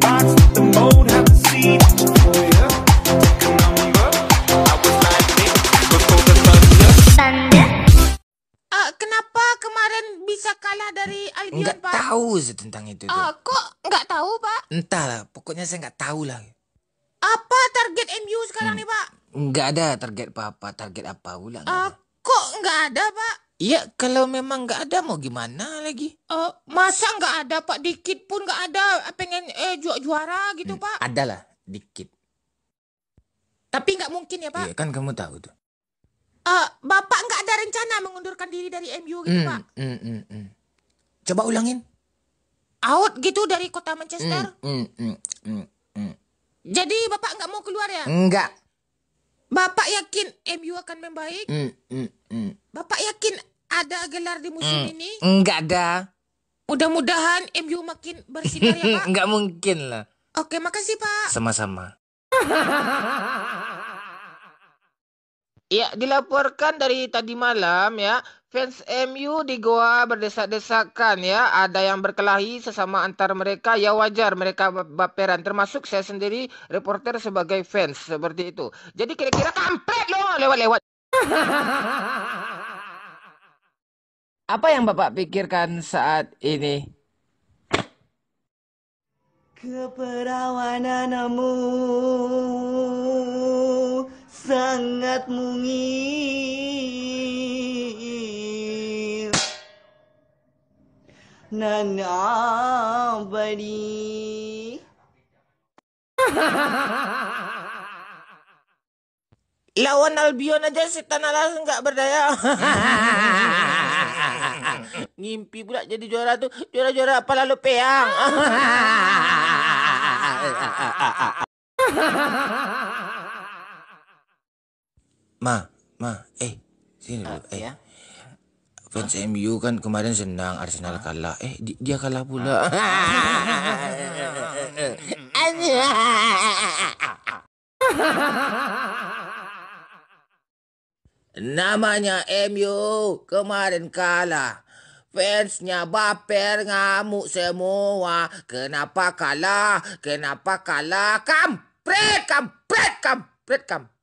hearts with the mode, have a seat. Oh yeah, take a number. I was lightning before the thunder. Kenapa kemarin bisa kalah dari Albion, Nggak Pak? tahu tentang itu tuh. Kok nggak tahu, Pak? Entahlah, pokoknya saya nggak tahu lah. Apa target MU sekarang nih, Pak? Nggak ada target apa-apa, target apa pula. Nggak ada. Kok nggak ada, Pak? Iya, kalau memang nggak ada mau gimana lagi? Masa nggak ada, Pak? Dikit pun nggak ada. Pengen juara gitu, Pak. Adalah dikit. Tapi nggak mungkin ya, Pak? Iya kan kamu tahu tuh. Bapak nggak ada rencana mengundurkan diri dari MU gitu, Pak? Coba ulangin. Out gitu dari kota Manchester? Jadi Bapak nggak mau keluar ya? Enggak. Bapak yakin MU akan membaik? Bapak yakin ada gelar di musim ini? Enggak ada. Mudah-mudahan MU makin bersinar ya, Pak. Enggak mungkin lah. Oke, makasih, Pak. Sama-sama. Ya, dilaporkan dari tadi malam ya, fans MU di Goa berdesak-desakan ya, ada yang berkelahi sesama antar mereka, ya wajar mereka baperan, termasuk saya sendiri reporter sebagai fans seperti itu. Jadi kira-kira kampret loh lewat-lewat. Apa yang Bapak pikirkan saat ini? Keperawananmu sangat mungil nan abadi. Lawan Albion aja setan alas nggak berdaya. Ngimpi pula jadi juara tuh, juara-juara apa lalu peang. Sini dulu. Ya. Fans MU kan kemarin senang Arsenal kalah. Dia kalah pula. Namanya MU kemarin kalah. Fansnya baper ngamuk semua. Kenapa kalah? Kenapa kalah? Kampret, kampret, kampret, kampret.